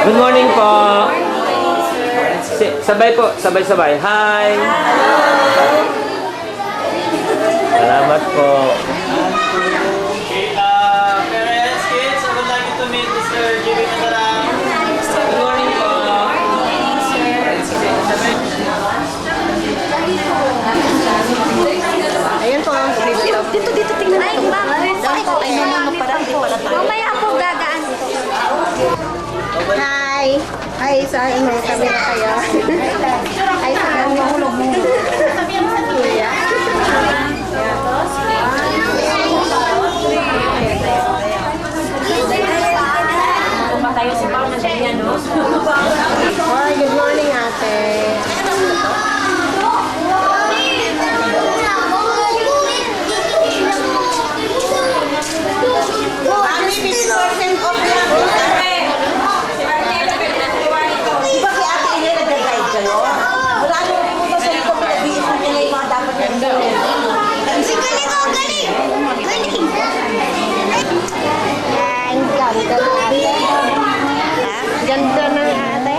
Good morning po. Sabay po, sabay-sabay. Hi! Salamat po. Okay, parents, kids, I would like you to meet Mr. Jimmy Natarang. Good morning po. Ayan po. Dito, tingnan. Ay, dahil po, ay naman mo parang di pala tayo. Mamaya po gagaan. Hi! Hi, sa ano, kami na kayo. Hi, sa kami. Mahulog mo. Kuya. Tayo si Pao na ganyan, no? Hi, good morning, ate. Ganda ng ate.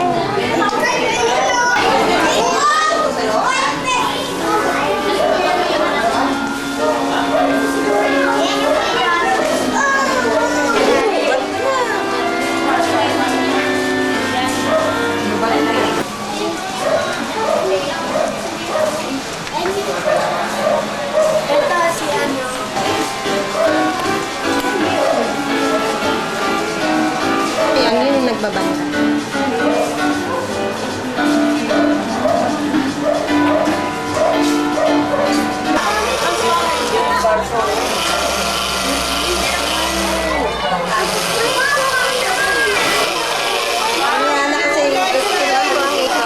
Ito si ano. Ayan, yun yung nagbabanta. Ayan, kasi kailangan ko ang ikot.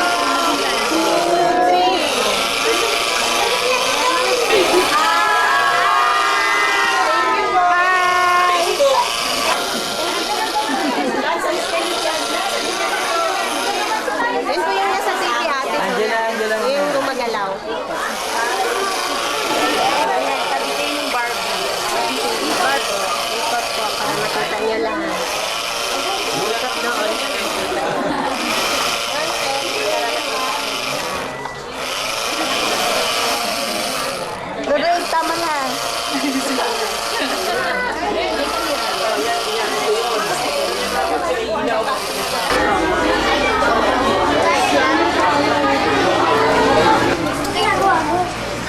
Yun po yung nasa TV, ate. Andiyan lang. Yung gumagalaw. Ikot po, para makita niyo lahat. Ikot doon. Doon, tama na.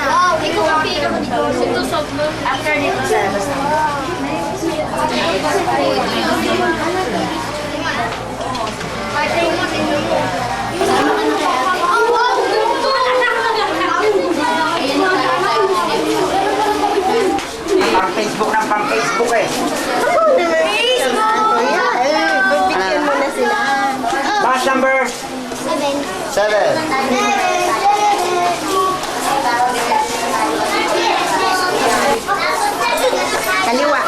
Wow, ikaw ang pila mo dito. Ito soft mo. After nito, sir. Pang Facebook ng pang Facebook eh. Kuya, bibigyan mo na sila. Batch number 7. Kaliwa.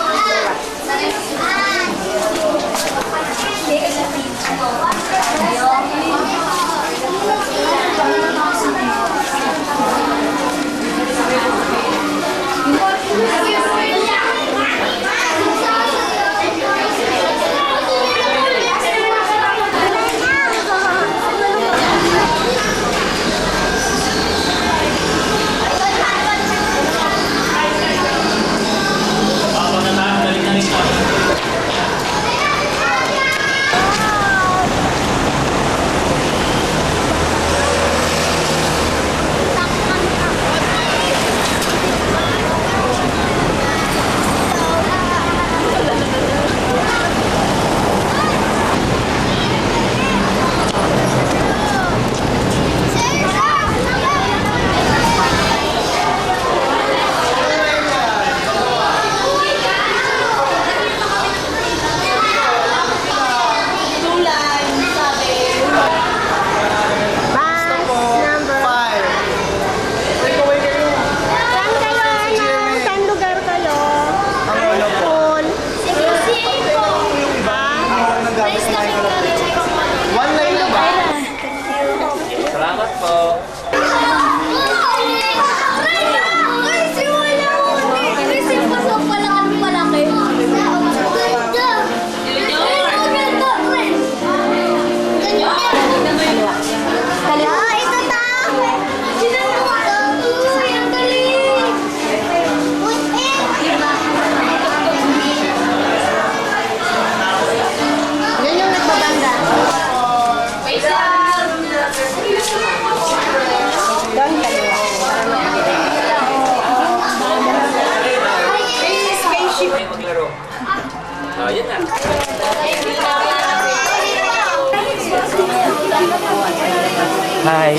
Hi.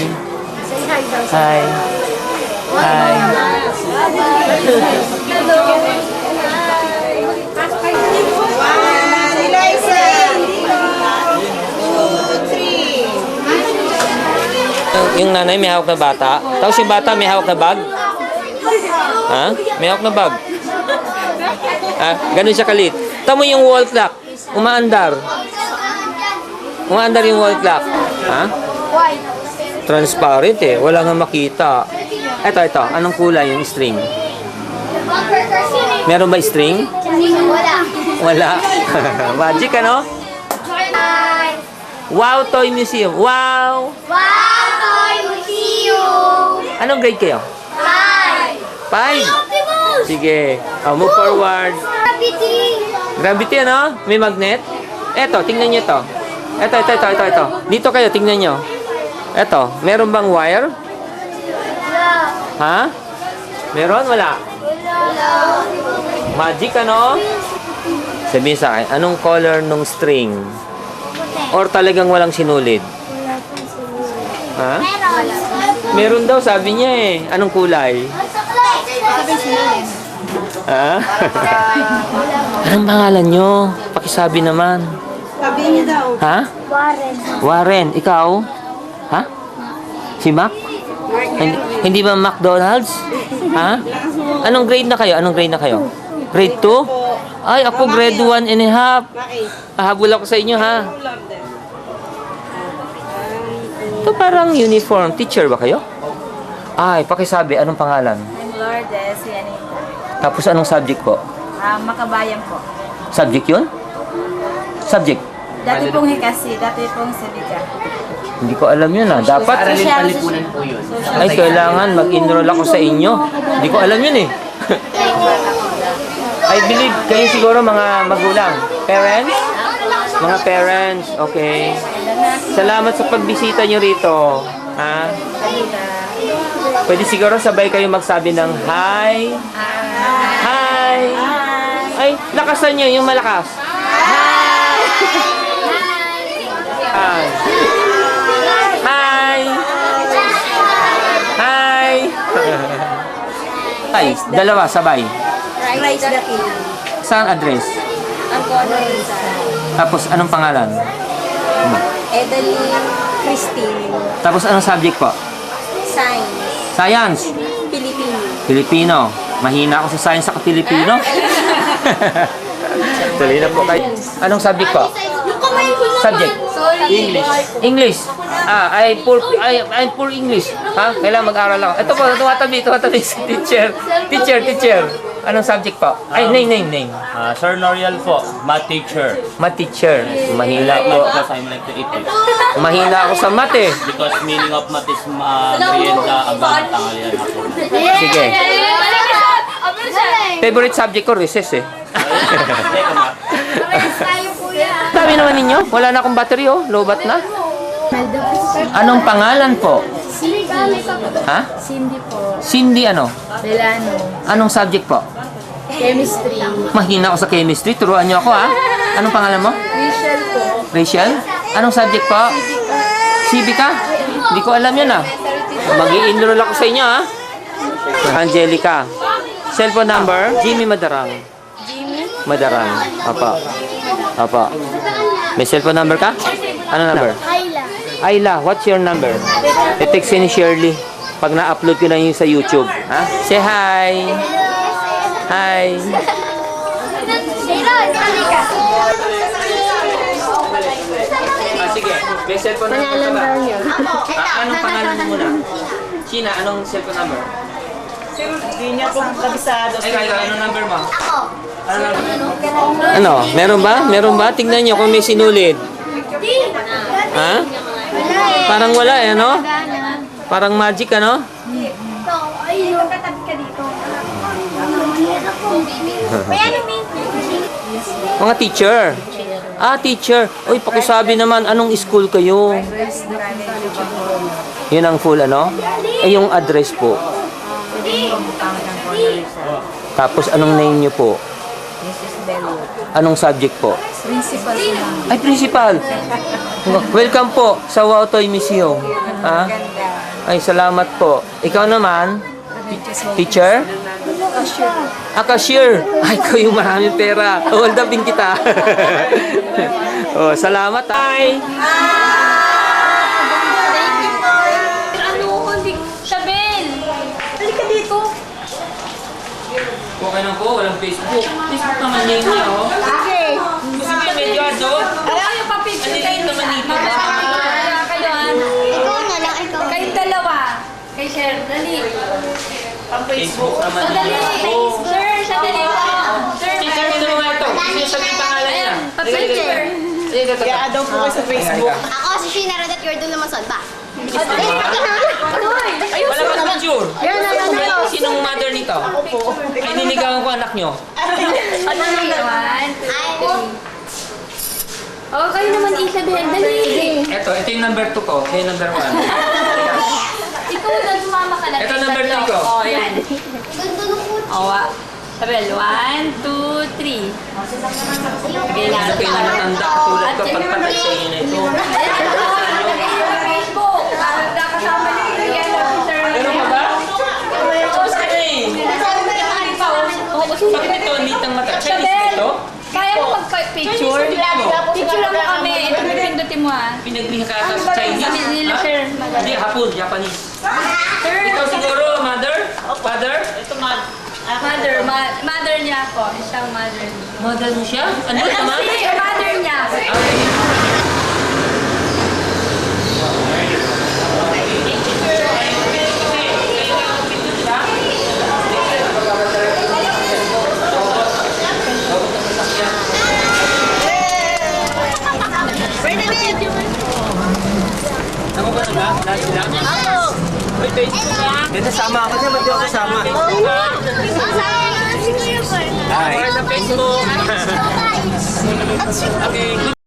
Say hi daw. Hi. Hi. Eliza. 2, 3. Yung nanay may hawak na bata. Tapos yung bata may hawak na bag. Ha? May hawak na bag. Ganun siya kalit. Tamo yung wall clock. Umaandar. Umaandar yung wall clock. Ha? Why? Transparent eh. Wala nga makita. Ito. Anong kulay yung string? Meron ba string? Wala. Wala. Magic ano? Wow Toy Museum. Wow! Wow, Toy Museum! Anong grade kayo? Hi! 5. Optimus! Sige. Move forward. Gravity! Gravity ano? May magnet? Eto, tingnan nyo ito. Ito. Dito kayo, tingnan nyo. Eto, meron bang wire? Wala. Ha? Meron? Wala. Wala. Magic ano? Sabihin sa akin, anong color nung string? Or talagang walang sinulid? Ha? Meron. Meron daw, sabi niya eh. Anong kulay? Ha? Anong pangalan nyo? Pakisabi naman. Sabi niya daw. Ha? Warren. Warren, ikaw? Ha? Si Mac? Hindi ba McDonald's? Ha? Anong grade na kayo? Grade 2? Ay, ako grade 1 and a half. Bakit? Habol ako sa inyo, ha? Ito parang uniform. Teacher ba kayo? Ay, pakisabi, anong pangalan? I'm Lourdes Yanita. Tapos anong subject po? Makabayan po. Subject yun? Subject? Dati pong Hikasi, dati pong Sabiga. Hindi ko alam yun, ha? Dapat, po yun. ay, kailangan mag-enroll ako sa inyo. Hindi ko alam yun, eh. I believe kayo siguro mga magulang. Parents? Mga parents, okay. Salamat sa pagbisita nyo rito. Ha? Pwede siguro sabay kayo magsabi ng hi. Hi. Ay, lakasan nyo yung malakas. Hi. Hi. Hi. Hi. Ay, dalawa sabay. Rice the king. Saan address? Ang kono isa. Tapos anong pangalan? Edeline Christine. Tapos anong subject po? Science. Science. Filipino. Filipino. Mahina ako sa science sa Pilipino. Tuloy na po kayo. Anong subject po? Subject. English. English. I'm poor English. Ha? Kailangan mag-aral ako. Ito po, tumatabi si teacher. Teacher. Anong subject po? Ay, name. Sir Noriel po, math teacher. Math teacher. Mahina po. Because I'm like to eat it. Mahina ako sa math eh. Because meaning of math is merienda, agad, tanghalian, hapon. Sige. Favorite subject ko, recess eh. Teka, math. Sabi naman ninyo, wala na akong battery oh. Low bat na. Anong pangalan po? Ha? Cindy po. Cindy ano? Delano. Anong subject po? Chemistry. Mahina ako sa chemistry. Turuan niyo ako ha. Anong pangalan mo? Rachel po. Rachel? Anong subject po? Civica? Hindi ko alam yan ah. Mag-i-enroll ako sa inyo ha. Angelica. Cellphone number? Jimmy Madarang. Madarang. Apa. May cellphone number ka? Ano number? Ayla, what's your number? I-text ni Shirley. Pag na-upload ko na yun sa YouTube. Ha? Say hi. Hi. Sige. May cellphone number ka ba? Anong pangalan mo muna? China, anong cellphone number? Hindi niya po kabisado. Ay, anong number mo? Ano? Meron ba? Tingnan nyo kung may sinulid. Ha? Parang wala eh, no? Parang magic, ano? Mga teacher. Teacher. Uy, pakisabi naman, anong school kayo? Yun ang full, ano? Yung address po. Tapos, anong name nyo po? Mrs. Bello. Anong subject po? Principal po. Ay, principal. Welcome po sa Wow Toy Museum. Ha? Ganda. Ay, salamat po. Ikaw naman? Teacher? Cashier. Ay, ikaw yung maraming pera. Hold upin kita. Oh, salamat, ay. Ano, hindi, Shabel! Halika dito. Okay na po, walang Facebook. Facebook naman name niya, oh. Okay. Gusto mo yung medyo aso? Alam niyo pa picture Ano kayo. dito naman dito? Kayo, Ikaw na lang, ikaw. Kayong dalawa. Kay Sher, dali. Facebook naman O, dali. niya. Sir, siya dali po. Sir, Teacher, ito mga ito. Gusto niyo sabihin pangalan niya? pa-picture. Kaya daw po kayo sa Facebook. Ako si Sheena Rodat, you're doon naman son ba? Wala ba sa picture? Yan na, yan na. Sinong mother nito? Ay, niligawan ko anak nyo. Ano naman? Oh, kayo naman Isabel, dali. Ito yung number 2 ko. Ito yung number 1. Ikaw na sumama ka na. Ito number 3 ko. Oh, yan. Ganda ng kutsi. Oh, Isabel, 1, 2, 3. Kailangan ko yung natatanda. Tulad ko, pagpatay sa inyo na ito. Facebook. Nakasama niyo yung yellow officer. Meron ka ba? Tapos ka na eh. Bakit ito? Neat ang mata. Chinese ba ito? Kaya mo magpa-picture? Picture lang kami. Ito pindutin mo ah. Pinagliha ka ata sa Chinese? Nila Ha? sir. Hindi, hapon. Japanese. Ikaw siguro, mother? Father? Mother niya ako. Siyang mother niya. Mother mo siya? Ano naman? Kasi mother niya. Ako ba sila? Lahat sila? Ako. Uy, Facebook niya. Ganda, sama ako dyan. Ba't di ako kasama? Masaya si Kuya Bernard. Ay, sa Facebook. Guys. Okay,